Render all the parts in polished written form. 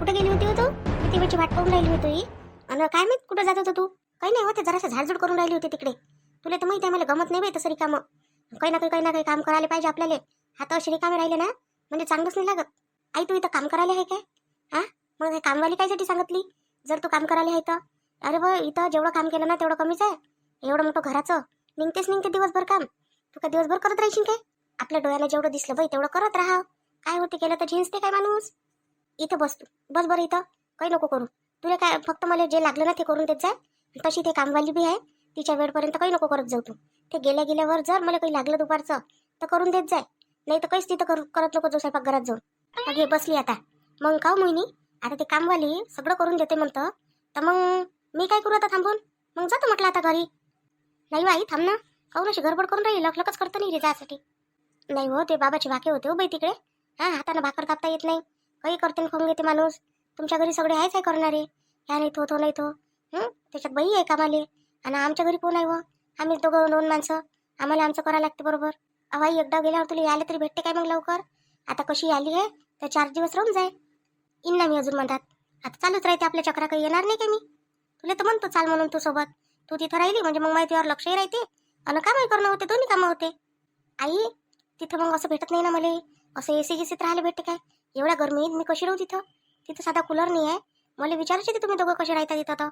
कुठे गेली होती हो तू? किती वेळची वाट पाहून राहिली होती आणि काय माहित कुठं जात होतं तू? काही नाही होते, जरासं झाडझूड करून राहिली होती तिकडे. तुला तर माहिती आहे मला गमत नाही बाई तसं रिकामं. काही ना काही काम करायला पाहिजे आपल्याला. हात असे रिकामे राहिले ना म्हणजे चांगलंच नाही लागत. आई तू इथं काम करायला आहे काय? हा, मग हे कामवाली कायसाठी सांगितली जर तू काम करायला आहे तर? अरे बा, इथं जेवढं काम केलं ना तेवढं कमीच आहे. एवढं मोठं घराचं निघते दिवसभर काम. तू काय दिवसभर करत राहशील काय? आपल्या डोळ्याला जेवढं दिसलं बाई तेवढं करत राहा. काय होते केलं तर झिंजते काय माणूस? इथं बस तू, बस बरं इथं. काही नको करू. तुला काय फक्त मला जे लागलं ना ते करून देत जाय. तशी ते कामवाली बी आहे, तिच्या वेळपर्यंत काही नको करत जाऊ तू. ते गेल्यावर जर मला काही लागलं दुपारचं तर करून देत जाय. नाही तर काहीच तिथं करत नको जाऊ स्वयंपाकघरात जाऊन. मग हे बसली आता. मग का मोहिनी, आता ते कामवाली सगळं करून देते म्हणतं, तर मग मी काय करू आता थांबून? मग जातो म्हटलं आता घरी. नाही बाई थांब ना. काहून अशी गडबड करून राहिली? लखलखच करतं नाही रे जायसाठी. नाही हो, ते बाबाचे वाके होते हो बाई तिकडे. हा, हाताने भाकर कापता येत नाही. काही करते खाऊन घेते माणूस. तुमच्या घरी सगळे आहेच आहे करणारे. ह्या नाही तो नाही तो. त्याच्यात बाई आहे कामाले. आणि आमच्या घरी कोण आहे व? आम्ही दोन माणसं. आम्हाला आमचं करायला लागते बरोबर. अवाई एकदा गेल्यावर तुला यायला तरी भेटते काय मग लवकर? आता कशी आली आहे तर 4 दिवस राहून जाय. इन ना मी अजून म्हणतात. आता चालूच राहते आपल्या चक्रा, काही येणार नाही का मी? तुला तर म्हणतो चाल म्हणून तू सोबत. तू तिथं राहिली म्हणजे मग माहितीवर लक्षही राहते आणि कामही करणं होते, दोन्ही कामं होते. आई, तिथं मग असं भेटत नाही ना मला. असं एसी गिसीत राहायला भेटते काय? एवढ्या गरमीत मी कशी राहू तिथं? तिथं साधा कूलर नाही आहे. मला विचारायचे ते तुम्ही दोघं कसे राहता तिथं तर?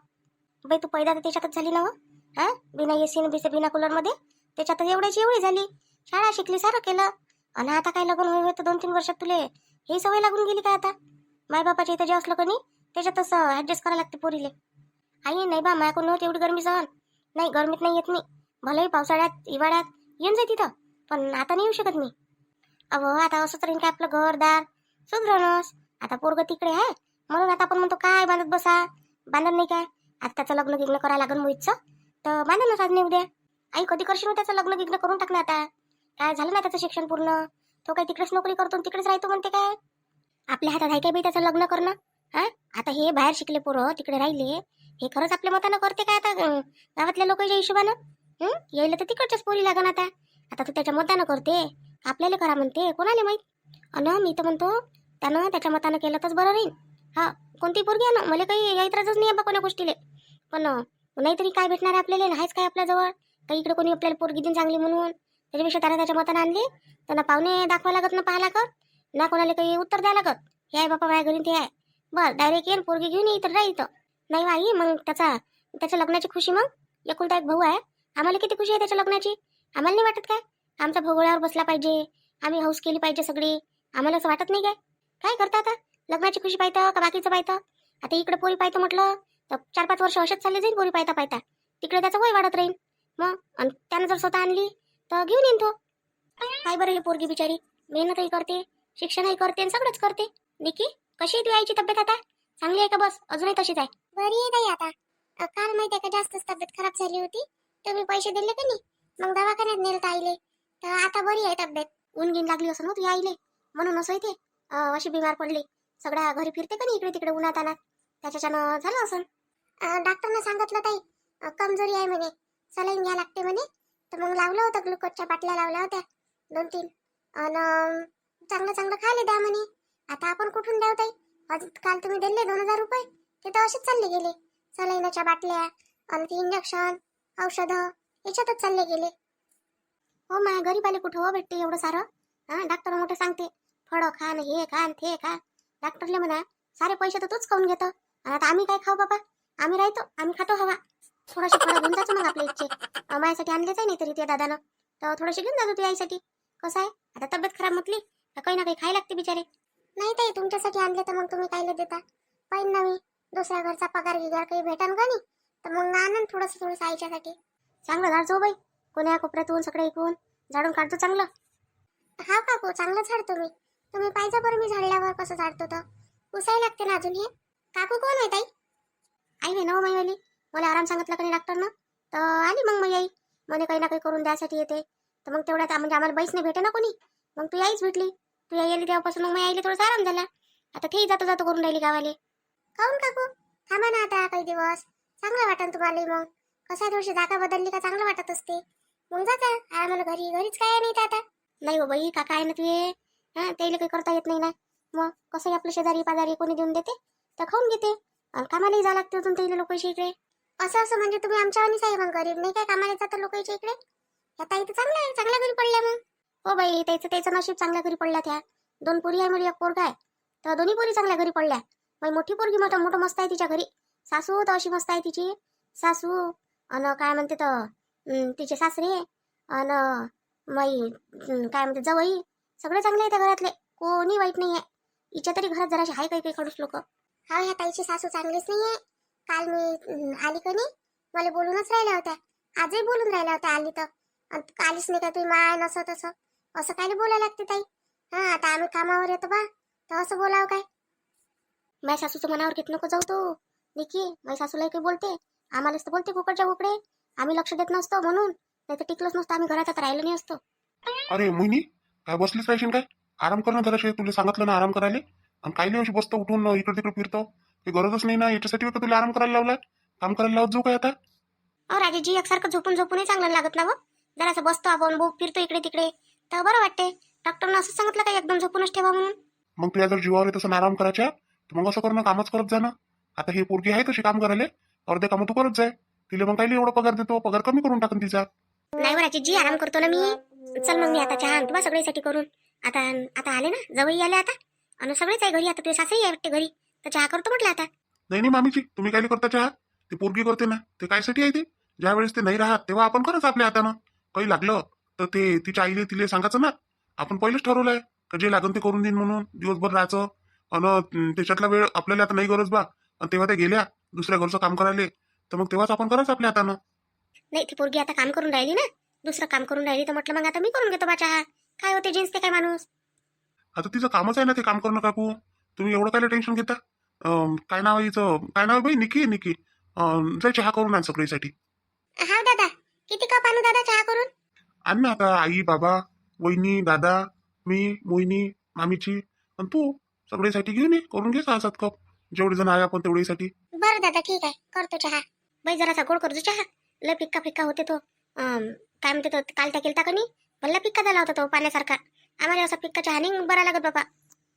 बाई तू पहिला तर त्याच्यातच झाली ना हो. हा, बिना एसी बिना कूलरमध्ये त्याच्यातच एवढी झाली. शाळा शिकली, सारं केलं. आणि आता काय लग्न होईल तर 2-3 वर्षात तुले ही सवय लागून गेली काय आता? मायबापाच्या इथं जे असलं का नाही त्याच्यातच ऍडजस्ट करायला लागते पोरीले. आई नाही बा, माझ्याकडून नव्हती एवढी गरमी सहन. नाही, गरमीत नाही येत मी. भलेही पावसाळ्यात हिवाळ्यात येऊन जाय तिथं, पण आता नाही येऊ शकत मी. अहो आता असंच राहीन काय आपलं घरदार सुधरणच. आता पोरग तिकडे आहे म्हणून आता आपण म्हणतो काय बांधत बसा. बांधत नाही काय? आता त्याचं लग्न गिग्न करायला लागेल मोहितचं, तर बांधणच आज नाही उद्या. आई कधी करशील त्याचं लग्न गिग्न करून टाकणं आता? काय झालं ना त्याचं शिक्षण पूर्ण? तो काय तिकडेच नोकरी करतो तिकडेच राहतो म्हणते काय? आपल्या हातात आहे काय बाई त्याचं लग्न करणं? हा, आता हे बाहेर शिकले पोरं तिकडे राहिले, हे खरंच आपल्या मतानं करते काय आता गावातल्या लोकांच्या हिशोबानं? यायला तर तिकडच्याच पोरी लागण आता. आता तू त्याच्या मतानं करते, आपल्याला करा म्हणते, कोणाला माहित? अन मी तर म्हणतो त्यानं त्याच्या मतानं केलं तरच बरं राहील. हा, कोणती पोरगी आहे ना, मला काही ऐतराजच नाही आहे बा कोण्या गोष्टीले. पण नाहीतरी काय भेटणार आहे आपल्याला? नाहीच काय आपल्याजवळ काही इकडे कोणी आपल्याला पोरगी दिन चांगली म्हणून. त्याच्यापेक्षा त्याला त्याच्या मतानं आणली, त्यांना पाहुणे दाखवा लागत ना, पाहा लागत ना, कोणाला काही उत्तर द्यावं लागत. हे आहे बापा माझ्या घरी ते आहे, बस डायरेक्ट येईन पोरगी घेऊन येईल तर राहील. नाही बाई, मग त्याच्या लग्नाची खुशी, मग एकुलता एक भाऊ आहे, आम्हाला किती खुशी आहे त्याच्या लग्नाची. आम्हाला नाही वाटत काय आमचा भोगळ्यावर बसला पाहिजे, आम्ही हौस केली पाहिजे सगळी? आम्हाला असं वाटत नाही काय? काय करता आता? लग्नाची खुशी पाहतं का बाकीचं पाहतं? आता इकडे पोरी पाहतं म्हटलं तर 4-5 वर्ष असेच चालले जाईल पोरी पाहता. तिकडे त्याचं वय वाढत राहील. मग आणि त्यानं जर स्वतः आणली तर घेऊन येईन तो. काय बरं, ही पोरगी बिचारी मेहनतही करते, शिक्षणही करते आणि सगळंच करते. निकी, कशी आहे तू आईची तब्येत आता? चांगली आहे का? बस अजूनही तशीच आहे? बरी आहे ताई आता. काल माहिती आहे का जास्तच तब्येत खराब झाली होती, तुम्ही पैसे दिले का नाही, मग दवाखान्यात नेलं आईले, तर आता बरी आहे तब्येत. ऊन गिन लागली असं ना तुझ्या आईले, म्हणून असं ते अशी बिमार पडली. सगळ्या घरी फिरते का नाही इकडे तिकडे उन्हात आणत, त्याच्यानं झालं असं. डॉक्टरने सांगितलं ताई कमजोरी आहे म्हणे, सलाईन घ्या लागते म्हणे. तर मग लावलं होतं, ग्लुकोजच्या बाटल्या लावल्या होत्या 2-3. आणि चांगलं चांगलं खायला द्या म्हणे. आता आपण कुठून द्याव ताई? काल तुम्ही दिले 2,000 रुपये, ते तर असेच चालले गेले. सलाईनाच्या बाटल्या आणि ती इंजेक्शन औषधं याच्यातच चालले गेले. हो, माझ्या गरीब आले कुठं हो भेटते एवढं सारं? हा, डॉक्टर मोठं सांगते फळं खा न हे खा ते खा. डॉक्टरले म्हणा सारे पैसे तर तूच खाऊन घेतो, आणि आता आम्ही काय खाऊ बाबा? आम्ही राहतो, आम्ही खातो हवा. थोडीशी फळं घेऊन जातो मग आपल्या इच्छे. माझ्यासाठी आणलेच आहे नाही तरी त्या दादानं, तर थोडीशी घेऊन जातो तुझ्या आईसाठी. कसं आहे आता तब्येत खराब म्हटली तर काही ना काही खायला लागते बिचारे. नाही ताई, तुमच्यासाठी आणले तर मग तुम्ही कायले देता? पाहिजे ना मी दुसऱ्या घरचा पगार गिगार काही भेटन का नाही, तर मग आणन थोडंसं आईच्यासाठी. चांगलं झाड जो बाई, कोण्या कोपऱ्यातून सगळं ऐकून झाडून काढतो चांगलं. हा काकू, चांगलं झाडतो मी. तुम्ही पाहिजे बरं मी झाडल्यावर कसं झाडतो तर. पुसायला लागते ना अजून हे. काकू कोण आहे ताई? आई आहे ना माईवाली. मला आराम सांगितलं का नाही डॉक्टरनं, तर आली मग मी आई. म्हणे काही ना काही करून द्यासाठी येते, तर मग तेवढ्यात म्हणजे आम्हाला बैस नाही भेटे ना कोणी, मग तू यायच भेटली. तू यायली तेव्हापासून मग मी आईले थोडासा आराम झाला. आता तेही जातो जातो करून राहिली गावाले. काऊन काकू, थांबा ना आता काही दिवस, चांगलं वाटन तुम्हाला. मग कसा थोडीशी जागा बदलली का चांगलं वाटत असते. मग जाता आरामाला घरी, घरीच काय नाही तर आता. नाही हो बाई, काका आहे ना तुझे, हा त्याला काही करता येत नाही ना. मग कसंही आपलं शेजारी पाजारी कोणी देऊन देते, त्या खाऊन घेते आणि कामालाही जावं लागते अजून ते लोकांच्या इकडे. असं असं म्हणजे तुम्ही आमच्यावानीच आहे मग, गरीब नाही काय कामाला जातं लोकांच्या इकडे. ह्या ताई तर चांगल्या आहे, चांगल्या घरी पडल्या मग. हो बाई, त्याचं नशीब चांगल्या घरी पडल्या. त्या 2 पोरी आहे, मला 1 पोरगा आहे. तर दोन्ही पोरी चांगल्या घरी पडल्या. बाई मोठी पोरगी मोठं मस्त आहे तिच्या घरी. सासू तर अशी मस्त आहे तिची. सासू आणि काय म्हणते तर तिचे सासरे आणि बाई काय म्हणते जावई, सगळे चांगले आहे त्या घरातले, कोणी वाईट नाही आहे. हिच्या तरी घरात जराशी हाय काही खडूस लोक. हा, ह्या ताईची सासू चांगलीच नाहीये. काल मी आली का नाही, मला बोलूनच राहिल्या होत्या. आजही बोलून राहिल्या होत्या आली तर. कालीच नाही का तुम्ही माय नसं तसं असं काय बोलायला लागते ताई. हा, आता आम्ही कामावर येतो बा, तर असं बोलावं काय. माझ्या सासूचं मनावर घेत नको जाऊ तू निकी. माझ्या सासूला काही बोलते, आम्हालाच तर बोलते कुकडच्या कुकडे. आम्ही लक्ष देत नसतो म्हणून, नाही तर टिकलोच नसतो आम्ही घरात, आता राहिलो नाही असतो. अरे मोहिनी, काय बसलीच राहशील काय? आराम कर ना जराशे. तुला सांगितलं ना आराम करायला, आणि काय नाही अशी बसतो उठून इकडे तिकडे फिरतो. ते गरजच नाही ना, याच्यासाठी का तुला आराम करायला लावला? काम करायला लावत जाऊ काय आता? अहो राजेशजी, एकसारखं झोपून झोपूनही चांगलं लागत ना व. जरासं बसतो आपण, फिरतो इकडे तिकडे तर बरं वाटते. डॉक्टरनं असं सांगितलं का एकदम झोपूनच ठेवा म्हणून? मग तुला जर जीवावर येत असं आराम करायच्या, तर मग असं करणं, कामच करत जा ना. आता हे पोरगी आहे तशी काम करायला, अर्धे कामं तू करत जाय. तिला मग काही एवढा पगार देतो, पगार कमी करून टाकन तिचा. नाही व राजेशजी, आराम करतो ना मी. चल मग मी आता चहा आणतो बा सगळ्यासाठी करून. आता आता आले ना, जवळ आले आता, आणि सगळेच आहे घरी. आता तुझे सासही आहे वाटते घरी, तर चहा करतो म्हटलं आता. नाही मामीची, तुम्ही काय करता चहा? ती पोरगी करते ना, ते कायसाठी आहे ते? ज्या वेळेस ते नाही राहत तेव्हा आपण करत आपल्या हातानं. काही लागलं तर ते तिच्या आईले तिला सांगायचं ना. आपण पहिलेच ठरवलंय का जे लागन ते करून देईन म्हणून, दिवसभर राहायचं. आणि त्याच्यातला वेळ आपल्याला आता नाही गरज बा. आणि तेव्हा त्या गेल्या दुसऱ्या घरचं काम करायला, तर मग तेव्हाच आपण करायचं आपल्या हातानं. नाही, ती पोरगी आता काम करून राहिली ना, दुसरं काम करून राहिली, तर म्हटलं मग आता मी करून घेतो बा चहा. काय होते जीन्स ते काय माणूस. आता तिचं कामच आहे ना ते काम करणं. काकू, तुम्ही एवढं काय टेन्शन घेता? काय नाव आहे हिचं? काय नाव आहे बाई? निकी. निकी, जाय चहा करून आण सगळीसाठी. हा दादा, किती कप आणू दादा चहा करून? आण ना आता. आई, बाबा, वहिनी, दादा, मी, मोहिनी, मामीची आणि तू सगळ्यासाठी घेऊन ये. करून घे 6-7 कप. जेवढे जण आहे आपण तेवढ्यासाठी. बरं दादा, ठीक आहे, करतो चहा. बाई जरासा गोड करतो चहा. लय फिक्का फिक्का होते तो. काय म्हणते तो, काल त्या केलता का नाही, भल्ला फिक्का झाला होता तो पाण्यासारखा. आम्हाला असा फिक्का चहा नाही बरा लागत बाबा.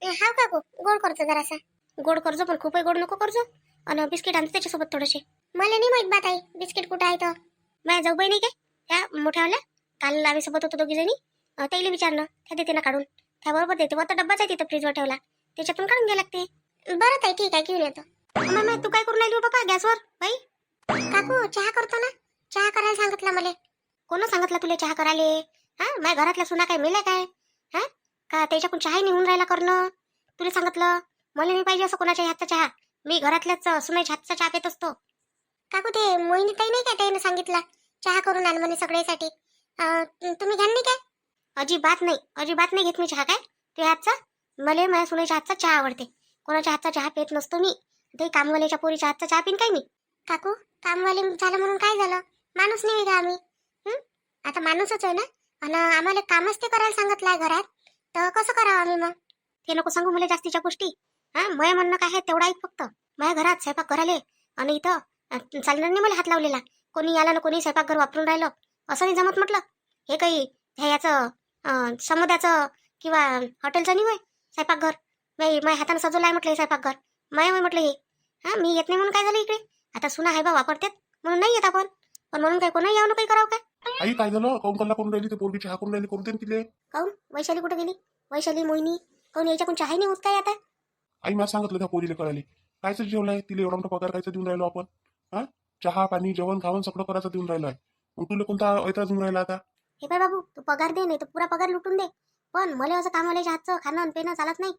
हा काकू, गोड करतो जरासा. गोड करजो, पण खूपही गोड नको करजो. आणि बिस्किट आणतो त्याच्यासोबत थोडेसे. मला नाही माहित बा ताई, बिस्किट कुठं आहे तर. माझ्या जाऊ बाई नाही काय त्या मोठ्यावाल्या, काल आम्ही सोबत होतो दोघी जणी. त्याला विचारलं, त्या देते ना काढून. त्याबरोबर देते. व तो डब्बाच आहे तिथं फ्रीजवर ठेवला, त्याच्यातून काढून घ्या लागते. बरं ताई, ठीक आहे, घेऊन येतो. मग तू काय करून राहिली हो बाबा गॅसवर बाई? काकू, चहा करतो ना. चहा करायला सांगितलं मला. कोण सांगितलं तुला चहा करायले? हा, माझ्या घरातल्या सुना काय मेल्या काय? हा, का त्याच्याकडून चहाही निघून राहिला करणं? तुला सांगितलं मला नाही पाहिजे असं कोणाच्या हातचा चहा. मी घरातल्याच सुनाच्या हातचा चहा पित असतो. काकू, ते मोहिनी ताई नाही काय, त्याने सांगितलं चहा करून आण म्हणे सगळ्यासाठी. तुम्ही घ्याल नाही काय? अजिबात नाही, अजिबात नाही घेत मी चहा. काय तुझ्या हातचा? मला माझ्या सुनेच्या हातचा चहा आवडते. कोणाच्या हातचा चहा पित नसतो मी. ते कामवाल्याच्या पोरीच्या हातचा चहा पिन काय मी? काकू, कामवाली झालं म्हणून काय झालं? माणूस नाही का आम्ही? आता माणूसच आहे ना. आणि आम्हाला कामच ते करायला सांगितलंय घरात, तर कसं करावं आम्ही मग? ते नको सांगू मला जास्तीच्या गोष्टी. हा, मय म्हणणं काय आहे तेवढा ऐक फक्त. माझ्या घरात स्वयंपाक करायले आणि इथं चालणार नाही मला हात लावलेला. कोणी आला ना कोणी स्वयंपाकघर वापरून राहिलं असं नाही जमत म्हटलं. हे काही ह्याचं समुद्राचं किंवा हॉटेलचं नाही होय स्वयंपाकघर. माझ्या हातानं सजवलं आहे म्हटलं हे स्वयंपाकघर. माय म्हटलं हे. हा, मी येत नाही म्हणून काय झालं इकडे? आता सुना आहे बा वापरतात म्हणून नाही येत आपण, पण म्हणून काय कोणाही यावं काही करावं काय? आई, काय झालं? काऊन कल्ला करून राहिली? ते पोरगी चहा करून राहिली, करून दे तिले. काऊन वैशाली कुठे गेली? वैशाली, मोहिनी काऊन याच्याकडून चहाही नाही होत काय आता? आई, मला सांगितलं त्या पोरीला करायला. कायचं जेवलाय तिला? एवढा मोठा पगार कायचा देऊन राहिलो आपण? हा, चहा पाणी जेवण खावण सगळं करायचं देऊन राहिलोय. मग तुला कोणता ऐतराज देऊन राहिला आता? हे काय बाबू, तू पगार दे, नाही तर पुरा पगार लुटून दे, पण मला असं कामवाल्याच्या हातचं खाणं आणि पिणं चालत नाही.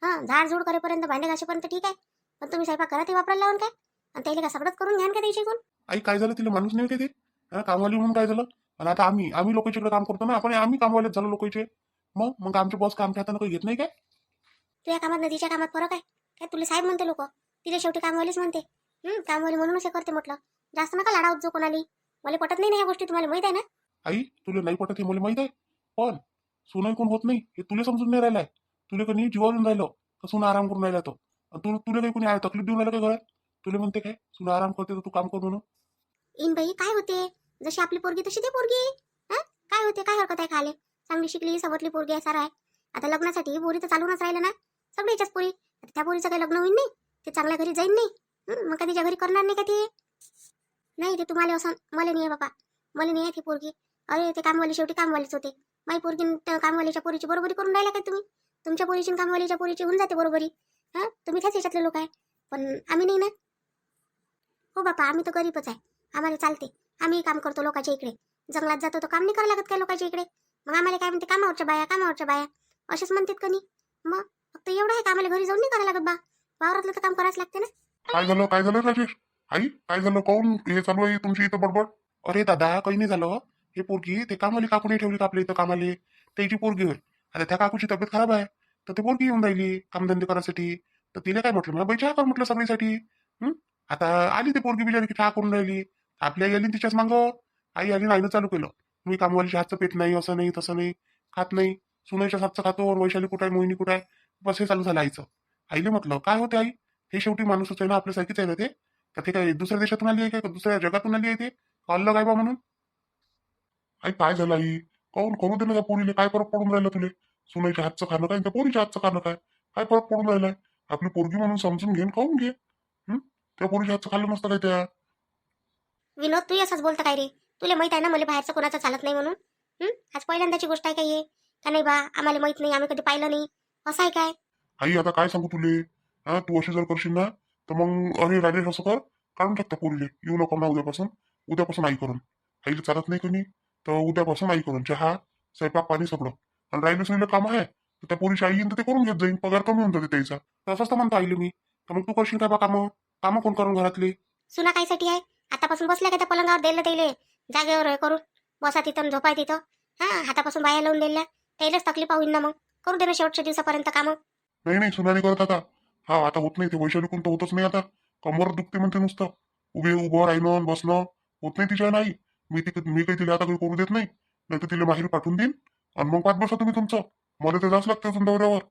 हा, झाडझूड करेपर्यंत, भांडे घासेपर्यंत ठीक आहे, पण तुम्ही स्वयंपाक घरातही वापरायला लावून काय? आणि त्याला का सगळंच करून घ्यान का त्याची कोण? आई, काय झालं? तिला माणूस नाही होते ते? हा, कामवाली म्हणून काय झालं? आणि आता आम्ही लोकांच्याकडे काम करतो ना आपण. आम्ही कामवालेच झालो लोकांचे. मग आमचे बॉस का आमच्या हातानं काही घेत नाही काय? तुझ्या कामात नदीच्या कामात फरक आहे काय? तुला साहेब म्हणते लोक, तिला शेवटी कामवालीच म्हणते. कामवाली म्हणूनच हे करते म्हटलं. जास्त नका लाडावत जो कोणाली. मला पटत नाही ना ह्या गोष्टी, तुम्हाला माहित आहे ना. आई, तुला नाही पटत हे मला माहित आहे, पण सुना कोण होत नाही हे तुला समजून नाही राहिलाय. तुला कधी जीवा देऊन राहिलो का सुना आराम करून राहिला तो? तुला काही कोणी तकलीफ देऊन राहिलं काय घरात? तुला म्हणते काय सुना आराम करते तर तू काम कर म्हणून? इन बाई, काय होते? जशी आपली पोरगी तशी ते पोरगी. हा, काय होते? काय हरकत आहे खाले? चांगली शिकली सवरली पोरगी आहे, सारा आहे. आता लग्नासाठी पोरी तर चालूनच राहिलं ना, सगळ्याच्याच पोरी. त्या पोरीचं काही लग्न होईल नाही, ते चांगल्या घरी जाईन नाही. मग का तिच्या घरी करणार नाही का ते? नाही ते तुम्हाला असं मला नाही आहे बाबा, मला नाही आहे ती पोरगी. अरे ते कामवाली शेवटी कामवालीच होते. माई पोरगी कामवालीच्या पोरीची बरोबरी करून राहिला काय तुम्ही? तुमच्या पोरीची आणि कामवालीच्या पोरीची होऊन जाते बरोबरी. हां तुम्ही त्याच याच्यातले लोक आहे, पण आम्ही नाही ना. हो बापा आम्ही तर गरीबच आहे, आम्हाला चालते. आम्ही काम करतो लोकांच्या इकडे, जंगलात जातो तर काम नाही करावं लागत काय लोकांच्या इकडे. मग आम्हाला काय म्हणते, कामावरच्या बाया कामावरच्या बाया असेच म्हणतात का नाही. मग फक्त एवढं आहे का आम्हाला घरी जाऊन नाही करावं लागत बा, वावरातलं तर काम करावंच लागते ना. काय झालं राजेश? आई काय झालं? काऊन हे चालू आहे तुमची इथं बडबड? अरे दादा काही नाही झालं. हे पोरगी ते कामाली काकूने ठेवली का आपल्या इथं कामाले, त्याची पोरगी होय. आता त्या काकूची तब्येत खराब आहे, तर ते पोरगी येऊन राहिली कामधंदे करायसाठी. तर तिला काय म्हटलं, मला बाई चहा कर म्हटलं सगळीसाठी. आता आली ते पोरगी बिचारी की चहा करून राहिली. आपल्या आली तिच्याच मांग आई आली नाईनं चालू केलं. मी कामवालीच्या हातचं पेट नाही, असं नाही तसं नाही, खात नाही. सुनाईच्या हातचं खातो, वैशाली कुठं आहे, मोहिनी कुठं आहे, बस हे चालू झालं आईचं. आईले म्हटलं काय होते आई, हे शेवटी माणूसच आहे ना, आपल्यासारखीच आहे ना ते. का ते काय दुसऱ्या देशातून आली आहे का दुसऱ्या जगातून आली आहे ते कळलं काय बा म्हणून? आई काय झालं आई? काऊन करू दे ना त्या पोरीले, काय फरक पडून राहिला तुले? सुनाईच्या हातचं खाणं काय, त्या पोरीच्या हातचं खाणं काय, काय फरक पडून राहिलाय? आपली पोरगी म्हणून समजून घेऊन खाऊन घे. त्या पोरीच्या हातचं खाल्लं नसतं काय त्या? विनोद तू असंच बोलतं काय रे? तुला माहित आहे ना मला बाहेरचं कोणाचं चालत नाही म्हणून. आज पहिल्यांदाची गोष्ट आहे काय हे? का नाही बा आम्हाला माहित नाही, आम्ही कधी पाहिलं नाही, असं आहे काय? आई आता काय सांगू तुले? हा तू अशी जर करशील ना तर मग अरे राजेश असं कर, काढून टाक त्या पोरीले. येऊ नको ना उद्यापासून आई करून. आईला चालत नाही कोणी, तर उद्यापासून आई करून चहा स्वयंपाक पाणी सगळं. आणि राहिलं सुनीला काम आहे तर त्या पोरीची आई येईन तर ते करून घेत जाईन, पगार कमी होऊन जाते त्याचा. तसंच तर म्हणतो आईले मी. तर मग तू करशील काय बा कामं? कामं कोण करून घरातली? सुना कायसाठी आहे? आतापासून बसल्या का त्या पलंगावर द्यायला त्याले जागेवर हे करून बसा तिथं झोपाय तिथं. हातापासून बाया लावून दिल्या त्यालाच तकलीफ होईन ना. मग करू दे ना शेवटच्या दिवसापर्यंत कामं. नाही सुनानी करत आता. हा आता होत नाही ते, वैशाली कोण तर होतच नाही आता. कमर दुखते म्हणते नुसतं, उभं राहणं बसणं होत नाही तिच्या. नाही मी काही तिला आता काही करू देत नाही, नाही तर तिला बाहेर पाठवून देईन. आणि मग पाच बसा तुम्ही तुमचं, मला ते जास्त लागतं दौऱ्यावर.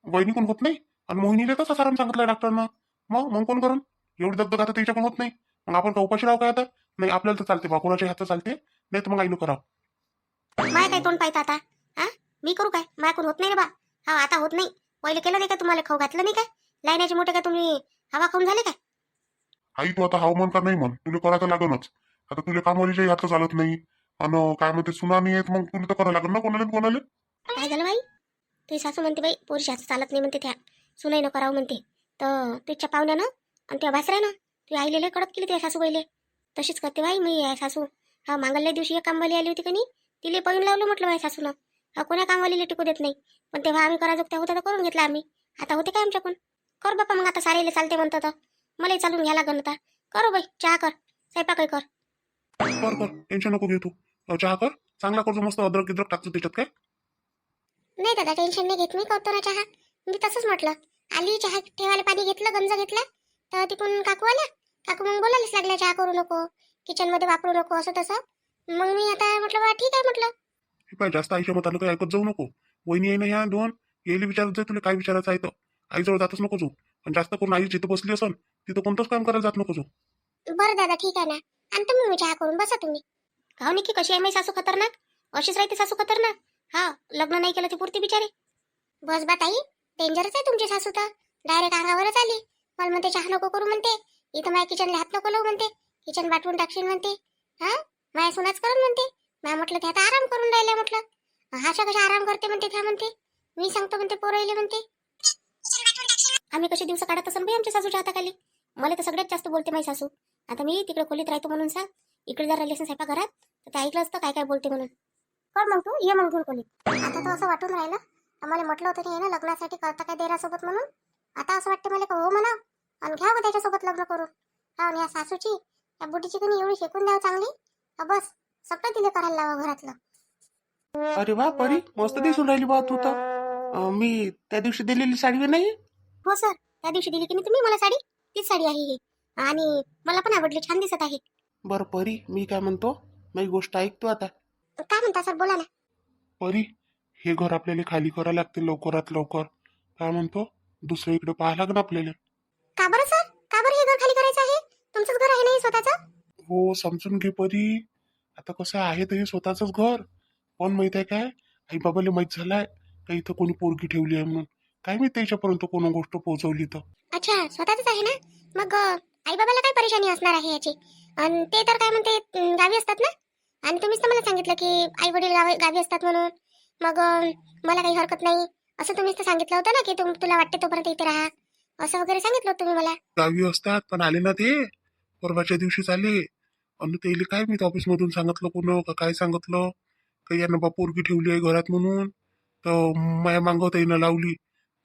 वहिनी कोण होत नाही, आणि मोहिनीला तसं आराम सांगितलं डॉक्टरनं. मग कोण करून एवढी दगदग आता तिच्या कोण होत नाही. मग आपण का उपाशी राहू काय आता? नाही आपल्याला तर चालते बा, कोणाच्या हातात चालते, नाही तर मग आईनं करावं. माय काय तोंड पाहता आता? मी करू काय? माय कोण होत नाही रे बा. आता होत नाही. पहिले केलं नाही का तुम्हाला? खाऊ घातलं नाही काय? लाईनाचे मोठे काय तुम्ही हवा खाऊन झाले काय? आई तू आता हवामान का नाही म्हण, तुला करायचं लागणच. आता तुला कामवालीच्याही हात चालत नाही, आणि काय म्हणते सुना नाही येत, मग तुला तर करावं लागेल ना कोणाला. काय झालं बाई? तुझी सासू म्हणते बाई पोरीशी हात चालत नाही म्हणते, त्या सुनाई न करावं म्हणते. तर तुझ्या पाहुण्यानं आणि त्या भासऱ्यानं तू आईले लय कडक केली त्या सासूबाईले. तशीच करते बाई मी आहे सासू. मागल्या दिवशी एक कामवाली आली होती का नाही, तिले पळून लावलं म्हटलं माझ्या सासूनं. कोण्या कामवालीला टिकू देत नाही, पण तेव्हा आम्ही करायचो त्या होत्या तर करून घेतला आम्ही. आता होते काय आमच्याकडून? कर बापा मग आता सारेले चालते म्हणतं तर मलाही चालून घ्या लागन आता. करू बाई चहा कर, स्वयंपाकही कर. कर टेन्शन नको घेऊ तू. चहा कर चांगला करतो, मस्त अद्रक गिद्रक टाकतो त्याच्यात. काय नाही दादा टेन्शन नाही घेत, मी करतो ना चहा. मी तसंच म्हटलं. आली चहा ठेवायला पाणी घेतलं, गंज घेतला, तर तिकडून काकू आल्या. काकू मग बोलायलाच लागल्या चहा करू नको, किचन मध्ये वापरू नको, असं तसं. मग मी आता म्हटलं बा ठीक आहे म्हटलं. हे पाय जास्त आईच्या मतानं काही ऐकत जाऊ नको. वहिनी आहे ना ह्या दोन, येईल विचारत जाय तुला काय विचारायचं आहे तर. आईजवळ जातच नको जाऊ, पण जास्त करून आई जिथं बसली असन तिथं कोणतंच काम करायला जात नको जाऊ. बरं दादा ठीक आहे ना, आणतो मग मी चहा करून, बसा तुम्ही. हो निकी कशी आहे माझी सासू खतरनाक? अशीच राहते सासू खतरनाक. लग्न नाही केलं ती पुरती बिचारी. बस बा ताई, डेंजरच आहे तुमची सासू तर. डायरेक्ट अंगावरच आली. मला म्हणते चहा नको करू म्हणते, इथं माझ्या किचनला हात नको लावू म्हणते, किचन बाटवून टाकशील म्हणते. माझ्या सुनाच करून म्हणते. मला म्हटलं ते आता आराम करून राहिल्या म्हटलं. कशा आराम करते म्हणते त्या म्हणते, मी सांगतो म्हणते पोरं म्हणते. आम्ही कसे दिवस काढत असन बाई आमच्या सासूच्या हाताखाली. मला तर सगळ्यात जास्त बोलते माझी सासू. आता मी तिकडे खोलीत राहतो म्हणून सांग, इकडे जर राहिले स्वयंपाक घरात तर ते ऐकलं असतं काय काय बोलते म्हणून. कर मग तू ये मग घेऊन खोलीत. आता तर असं वाटून राहिलं, मला म्हटलं होतं की ना लग्नासाठी करता काय देरासोबत म्हणून. आता असं वाटतं मला का हो म्हणा, आणि घ्यावं त्याच्यासोबत लग्न करून. आणि या सासूची या बुटीची कणी एवढी शेकून द्यावं चांगली, बस सगळं तिला करायला लावा घरातलं. अरे वा परी, मस्त दिसून राहिली बा तू तर. मी त्या दिवशी दिलेली साडी नाही? हो सर, त्या दिवशी दिली की नाही तुम्ही मला साडी, तीच साडी आहे ही. आणि मला पण आवडली, छान दिसत आहे. बरं परी, मी काय म्हणतो, माझी गोष्ट ऐकतो आता. काय म्हणता सर, बोला ना. परी हे घर आपल्याला खाली करावं लागते लवकरात लवकर. काय म्हणतो, दुसऱ्या इकडे पाहायला लागेल आपल्याला. का बरं सर, का बरं हे घर खाली करायचं आहे? तुमचंच घर आहे नाही स्वतःचं? हो समजून घे परी, आता कसं आहे तर हे स्वतःच घर. पण माहित आहे काय, आई बाबाला माहित झालाय का इथं कोणी पोरगी ठेवली आहे म्हणून. काय मी त्याच्यापर्यंत कोण गोष्ट पोहोचवली तर अच्छा स्वतःच आहे ना. मग आई बाबाला काय परेशानी असणार आहे याची. आणि ते तर काय म्हणते गावी असतात ना. आणि तुम्हीच तर मला सांगितलं की आई वडील गावी असतात म्हणून. मग मला काही हरकत नाही असं तुम्हीच तर सांगितलं होतं ना की तुला वाटते तोपर्यंत इथे राहा असं वगैरे सांगितलं होतं तुम्ही मला. गावी असतात पण आले ना ते परवाच्या दिवशीच आले. आणि ते काय मी ऑफिस मधून सांगितलं कोण का काय सांगितलं काही यानं बा पोरगी ठेवली आहे घरात म्हणून. तर माया मागं त्यानं लावली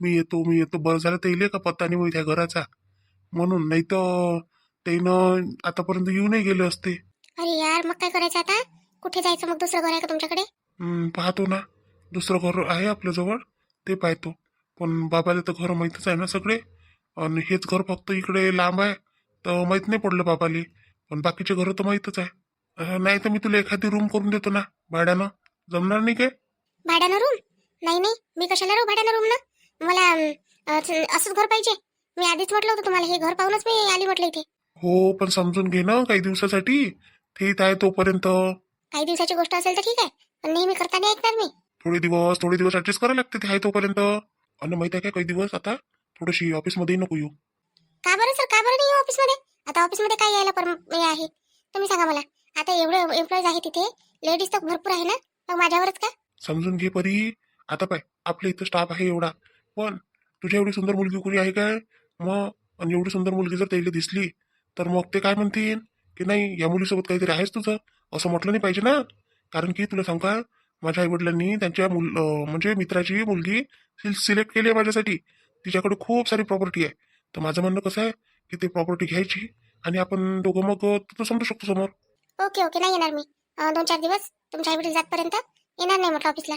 मी येतो बरं झालं त्याला का पत्ता नाही माहिती त्या घराचा म्हणून. नाही तर त्यानं आतापर्यंत येऊनही गेले असते. अरे यार मग काय करायचं आता. कुठे जायचं मग. दुसरं घर आहे का तुमच्याकडे. पाहतो ना दुसरं घर आहे आपल्याजवळ ते पाहतो. पण बाबाला तर घर माहीतच आहे ना सगळे. आणि हेच घर फक्त इकडे लांब आहे तर माहीत नाही पडलं बाबाले. पण बाकीचे घर तर माहीतच आहे. नाही तर मी तुला एखादी रूम करून देतो ना भाड्यानं. जमणार नाही काय? भाड्यानं रूम. नाही नाही मी कशाला राहू भाड्यानं रूम ना. मला असंच घर पाहिजे. मी आधीच म्हटलं होतं तुम्हाला हे घर पाहूनच मी आली म्हटलं इथे. हो पण समजून घे ना काही दिवसासाठी. ते इथं आहे तोपर्यंत. काही दिवसाची गोष्ट असेल तर ठीक आहे पण नेहमी करता नाही ऐकणार मी. थोडे दिवस ऍडजस्ट करायला लागते ते आहे तोपर्यंत. आणि माहिती आहे काय काही दिवस आता थोडीशी ऑफिसमध्ये नको येऊ. का बरं सर. का बरं नाही ऑफिसमध्ये. आता ऑफिसमध्ये काय यायला हे आहे तुम्ही सांगा मला. आता एवढे एम्प्लॉईज आहे तिथे. लेडीज तर भरपूर आहे ना. मग माझ्यावरच का. समजून घे परी. आता पाय आपल्या इथं स्टाफ आहे एवढा. पण तुझ्या एवढी सुंदर मुलगी कोणी आहे काय मग. आणि एवढी सुंदर मुलगी जर त्याला दिसली तर मग ते काय म्हणतील की नाही या मुलीसोबत काहीतरी आहेच तुझं असं म्हटलं नाही पाहिजे ना. कारण की तुला सांग का माझ्या आईवडिलांनी त्यांच्या म्हणजे मित्राची मुलगी सिलेक्ट केली आहे माझ्यासाठी. तिच्याकडे खूप सारी प्रॉपर्टी आहे. तर माझं म्हणणं कसं आहे की ते प्रॉपर्टी घ्यायची आणि आपण दोघं मग तू समजू शकतो समोर. ओके ओके नाही येणार मी. 2-4 दिवस तुमच्या आईवडील जातपर्यंत येणार नाही म्हटलं ऑफिसला.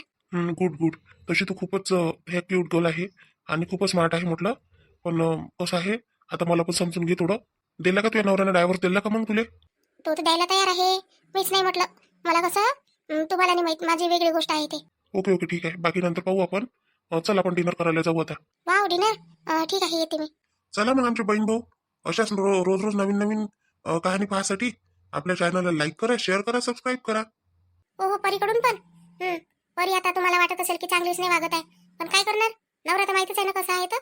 गुड. तशी तू खूपच हे क्यूट गर्ल आहे आणि खूपच स्मार्ट आहे म्हटलं. पण कसं आहे आता मला पण समजून घे थोडं. दिला का तुझ्या नवऱ्याने डायव्हर्स दिला का मग तुले? तो तर द्यायला तयार आहे. मीच नाही म्हटलं. मला कसं तुम्हाला नाही माहित माझी वेगळी गोष्ट आहे ते. ओके ठीक आहे बाकी नंतर पाहू आपण. चल आपण डिनर करायला जाऊ आता. Wow dinner. ठीक आहे येते मी. चला मग आमचे बहीण भाऊ अशाच रोज रोज नवीन नवीन कहाणी पाहण्यासाठी आपल्या चॅनलला लाईक करा शेअर करा सबस्क्राईब करा. हो परीकडून पण. परी आता तुम्हाला वाटत असेल की चांगलीच नाही वागत आहे पण काय करणार. नवरा तर माहितीच आहे ना कसा आहे तर.